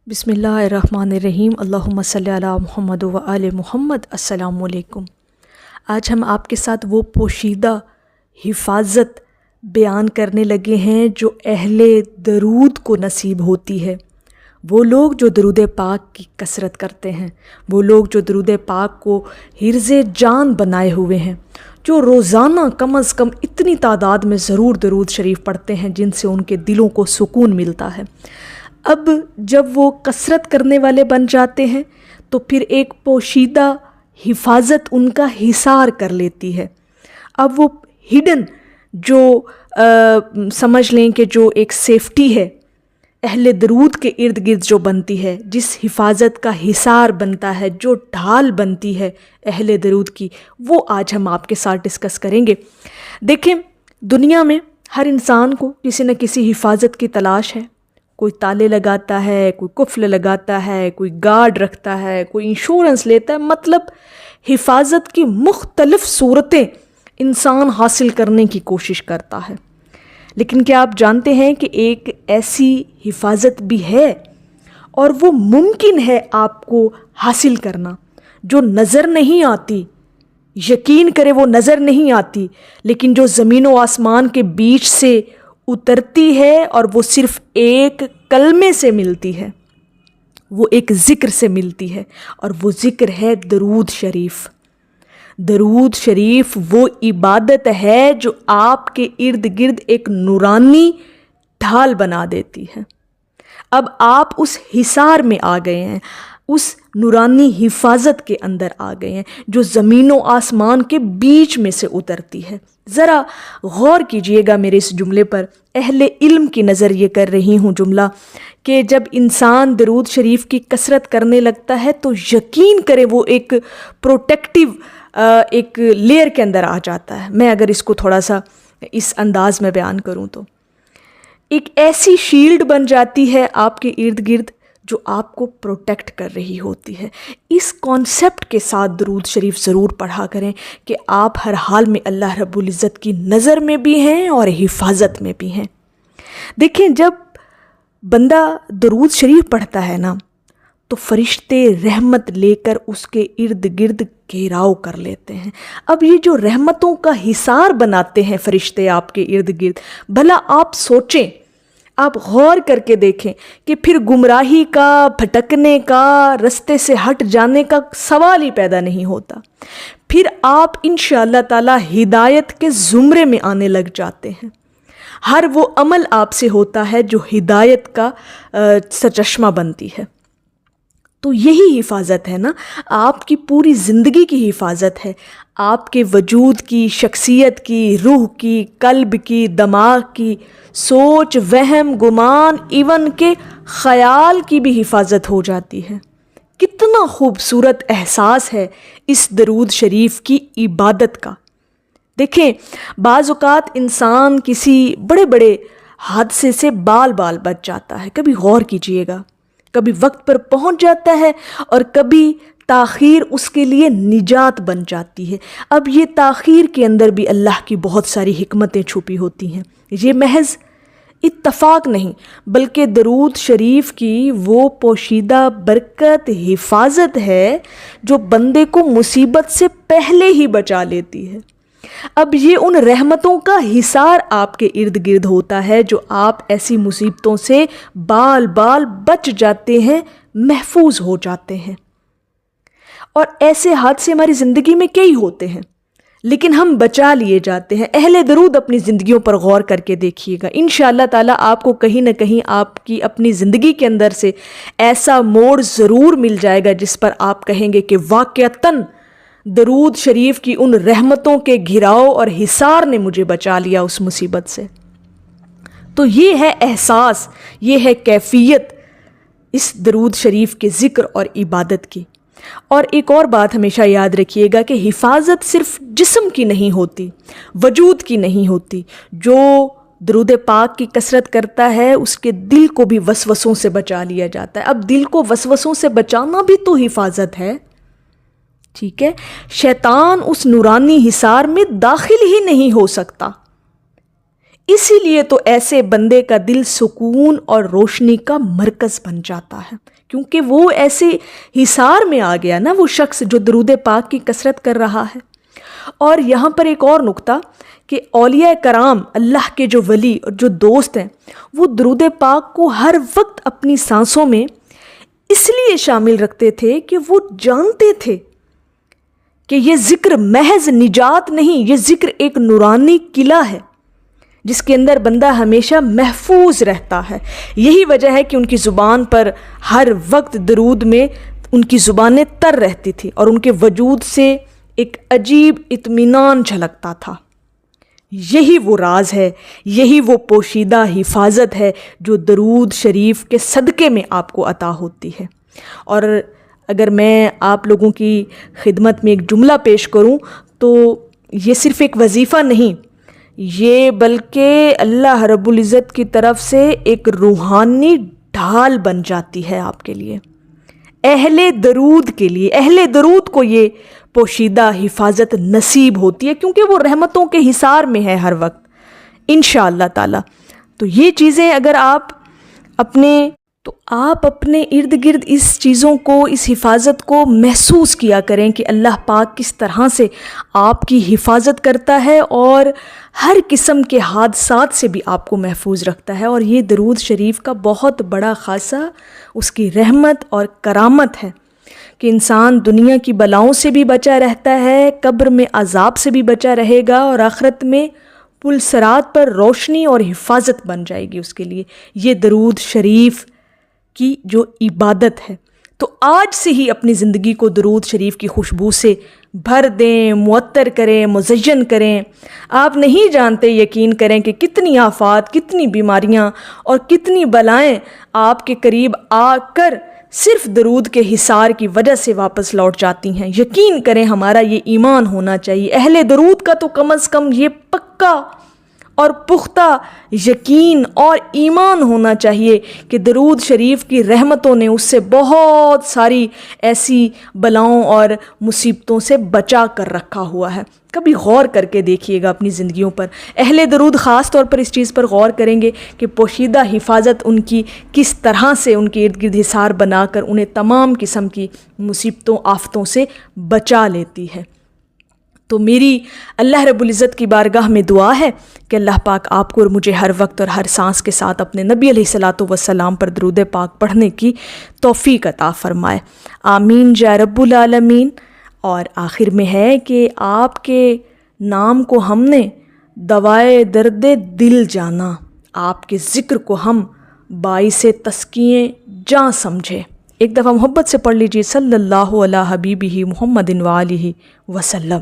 بسم اللہ الرحمن الرحیم، اللہم صلی علی محمد و آل محمد۔ السلام علیکم۔ آج ہم آپ کے ساتھ وہ پوشیدہ حفاظت بیان کرنے لگے ہیں جو اہل درود کو نصیب ہوتی ہے۔ وہ لوگ جو درود پاک کی کثرت کرتے ہیں، وہ لوگ جو درود پاک کو حرز جان بنائے ہوئے ہیں، جو روزانہ کم از کم اتنی تعداد میں ضرور درود شریف پڑھتے ہیں جن سے ان کے دلوں کو سکون ملتا ہے۔ اب جب وہ کثرت کرنے والے بن جاتے ہیں تو پھر ایک پوشیدہ حفاظت ان کا حصار کر لیتی ہے۔ اب وہ ہڈن جو سمجھ لیں کہ جو ایک سیفٹی ہے اہل درود کے ارد گرد جو بنتی ہے، جس حفاظت کا حصار بنتا ہے، جو ڈھال بنتی ہے اہل درود کی، وہ آج ہم آپ کے ساتھ ڈسکس کریں گے۔ دیکھیں، دنیا میں ہر انسان کو کسی نہ کسی حفاظت کی تلاش ہے۔ کوئی تالے لگاتا ہے، کوئی قفل لگاتا ہے، کوئی گارڈ رکھتا ہے، کوئی انشورنس لیتا ہے۔ مطلب حفاظت کی مختلف صورتیں انسان حاصل کرنے کی کوشش کرتا ہے۔ لیکن کیا آپ جانتے ہیں کہ ایک ایسی حفاظت بھی ہے اور وہ ممکن ہے آپ کو حاصل کرنا، جو نظر نہیں آتی، یقین کرے وہ نظر نہیں آتی، لیکن جو زمین و آسمان کے بیچ سے اترتی ہے اور وہ صرف ایک کلمے سے ملتی ہے، وہ ایک ذکر سے ملتی ہے، اور وہ ذکر ہے درود شریف۔ درود شریف وہ عبادت ہے جو آپ کے ارد گرد ایک نورانی ڈھال بنا دیتی ہے۔ اب آپ اس حصار میں آ گئے ہیں، اس نورانی حفاظت کے اندر آ گئے ہیں جو زمین و آسمان کے بیچ میں سے اترتی ہے۔ ذرا غور کیجئے گا میرے اس جملے پر، اہل علم کی نظر یہ کر رہی ہوں جملہ، کہ جب انسان درود شریف کی کثرت کرنے لگتا ہے تو یقین کرے وہ ایک پروٹیکٹیو ایک لیئر کے اندر آ جاتا ہے۔ میں اگر اس کو تھوڑا سا اس انداز میں بیان کروں تو ایک ایسی شیلڈ بن جاتی ہے آپ کے ارد گرد جو آپ کو پروٹیکٹ کر رہی ہوتی ہے۔ اس کانسیپٹ کے ساتھ درود شریف ضرور پڑھا کریں کہ آپ ہر حال میں اللہ رب العزت کی نظر میں بھی ہیں اور حفاظت میں بھی ہیں۔ دیکھیں، جب بندہ درود شریف پڑھتا ہے نا تو فرشتے رحمت لے کر اس کے ارد گرد گھیراؤ کر لیتے ہیں۔ اب یہ جو رحمتوں کا حصار بناتے ہیں فرشتے آپ کے ارد گرد، بھلا آپ سوچیں، آپ غور کر کے دیکھیں کہ پھر گمراہی کا، بھٹکنے کا، رستے سے ہٹ جانے کا سوال ہی پیدا نہیں ہوتا۔ پھر آپ انشاءاللہ تعالی ہدایت کے زمرے میں آنے لگ جاتے ہیں۔ ہر وہ عمل آپ سے ہوتا ہے جو ہدایت کا سرچشمہ بنتی ہے۔ تو یہی حفاظت ہے نا، آپ کی پوری زندگی کی حفاظت ہے، آپ کے وجود کی، شخصیت کی، روح کی، قلب کی، دماغ کی، سوچ، وہم، گمان، ایون کے خیال کی بھی حفاظت ہو جاتی ہے۔ کتنا خوبصورت احساس ہے اس درود شریف کی عبادت کا۔ دیکھیں، بعض اوقات انسان کسی بڑے بڑے حادثے سے بال بچ جاتا ہے، کبھی غور کیجئے گا، کبھی وقت پر پہنچ جاتا ہے اور کبھی تاخیر اس کے لیے نجات بن جاتی ہے۔ اب یہ تاخیر کے اندر بھی اللہ کی بہت ساری حکمتیں چھپی ہوتی ہیں۔ یہ محض اتفاق نہیں بلکہ درود شریف کی وہ پوشیدہ برکت، حفاظت ہے جو بندے کو مصیبت سے پہلے ہی بچا لیتی ہے۔ اب یہ ان رحمتوں کا حصار آپ کے ارد گرد ہوتا ہے جو آپ ایسی مصیبتوں سے بال بچ جاتے ہیں، محفوظ ہو جاتے ہیں۔ اور ایسے حادثے ہماری زندگی میں کئی ہوتے ہیں لیکن ہم بچا لیے جاتے ہیں۔ اہل درود اپنی زندگیوں پر غور کر کے دیکھیے گا، انشاءاللہ تعالی آپ کو کہیں نہ کہیں آپ کی اپنی زندگی کے اندر سے ایسا موڑ ضرور مل جائے گا جس پر آپ کہیں گے کہ واقعتاً درود شریف کی ان رحمتوں کے گھیراؤ اور حصار نے مجھے بچا لیا اس مصیبت سے۔ تو یہ ہے احساس، یہ ہے کیفیت اس درود شریف کے ذکر اور عبادت کی۔ اور ایک اور بات ہمیشہ یاد رکھیے گا کہ حفاظت صرف جسم کی نہیں ہوتی، وجود کی نہیں ہوتی۔ جو درود پاک کی کثرت کرتا ہے اس کے دل کو بھی وسوسوں سے بچا لیا جاتا ہے۔ اب دل کو وسوسوں سے بچانا بھی تو حفاظت ہے، ٹھیک ہے؟ شیطان اس نورانی حصار میں داخل ہی نہیں ہو سکتا۔ اسی لیے تو ایسے بندے کا دل سکون اور روشنی کا مرکز بن جاتا ہے، کیونکہ وہ ایسے حصار میں آ گیا نا وہ شخص جو درود پاک کی کثرت کر رہا ہے۔ اور یہاں پر ایک اور نقطہ کہ اولیاء کرام، اللہ کے جو ولی اور جو دوست ہیں، وہ درود پاک کو ہر وقت اپنی سانسوں میں اس لیے شامل رکھتے تھے کہ وہ جانتے تھے کہ یہ ذکر محض نجات نہیں، یہ ذکر ایک نورانی قلعہ ہے جس کے اندر بندہ ہمیشہ محفوظ رہتا ہے۔ یہی وجہ ہے کہ ان کی زبان پر ہر وقت درود میں ان کی زبانیں تر رہتی تھی اور ان کے وجود سے ایک عجیب اطمینان جھلکتا تھا۔ یہی وہ راز ہے، یہی وہ پوشیدہ حفاظت ہے جو درود شریف کے صدقے میں آپ کو عطا ہوتی ہے۔ اور اگر میں آپ لوگوں کی خدمت میں ایک جملہ پیش کروں تو یہ صرف ایک وظیفہ نہیں، یہ بلکہ اللہ رب العزت کی طرف سے ایک روحانی ڈھال بن جاتی ہے آپ کے لیے، اہل درود کے لیے۔ اہل درود کو یہ پوشیدہ حفاظت نصیب ہوتی ہے کیونکہ وہ رحمتوں کے حصار میں ہے ہر وقت انشاءاللہ تعالی۔ تو یہ چیزیں اگر آپ اپنے ارد گرد اس چیزوں کو، اس حفاظت کو محسوس کیا کریں کہ اللہ پاک کس طرح سے آپ کی حفاظت کرتا ہے اور ہر قسم کے حادثات سے بھی آپ کو محفوظ رکھتا ہے۔ اور یہ درود شریف کا بہت بڑا خاصہ اس کی رحمت اور کرامت ہے کہ انسان دنیا کی بلاؤں سے بھی بچا رہتا ہے، قبر میں عذاب سے بھی بچا رہے گا، اور آخرت میں پل صراط پر روشنی اور حفاظت بن جائے گی اس کے لیے یہ درود شریف کی جو عبادت ہے۔ تو آج سے ہی اپنی زندگی کو درود شریف کی خوشبو سے بھر دیں، معطر کریں، مزین کریں۔ آپ نہیں جانتے، یقین کریں کہ کتنی آفات، کتنی بیماریاں اور کتنی بلائیں آپ کے قریب آ کر صرف درود کے حصار کی وجہ سے واپس لوٹ جاتی ہیں۔ یقین کریں، ہمارا یہ ایمان ہونا چاہیے، اہل درود کا تو کم از کم یہ پکا اور پختہ یقین اور ایمان ہونا چاہیے کہ درود شریف کی رحمتوں نے اس سے بہت ساری ایسی بلاؤں اور مصیبتوں سے بچا کر رکھا ہوا ہے۔ کبھی غور کر کے دیکھیے گا اپنی زندگیوں پر، اہل درود خاص طور پر اس چیز پر غور کریں گے کہ پوشیدہ حفاظت ان کی کس طرح سے ان کے ارد گرد حصار بنا کر انہیں تمام قسم کی مصیبتوں، آفتوں سے بچا لیتی ہے۔ تو میری اللہ رب العزت کی بارگاہ میں دعا ہے کہ اللہ پاک آپ کو اور مجھے ہر وقت اور ہر سانس کے ساتھ اپنے نبی علیہ الصلاۃ والسلام پر درود پاک پڑھنے کی توفیق عطا فرمائے، آمین یا رب العالمین۔ اور آخر میں ہے کہ آپ کے نام کو ہم نے دوائے درد دل جانا، آپ کے ذکر کو ہم باعث تسکین جاں سمجھے۔ ایک دفعہ محبت سے پڑھ لیجیے، صلی اللہ علی حبیبہ محمد وآلہ وسلم۔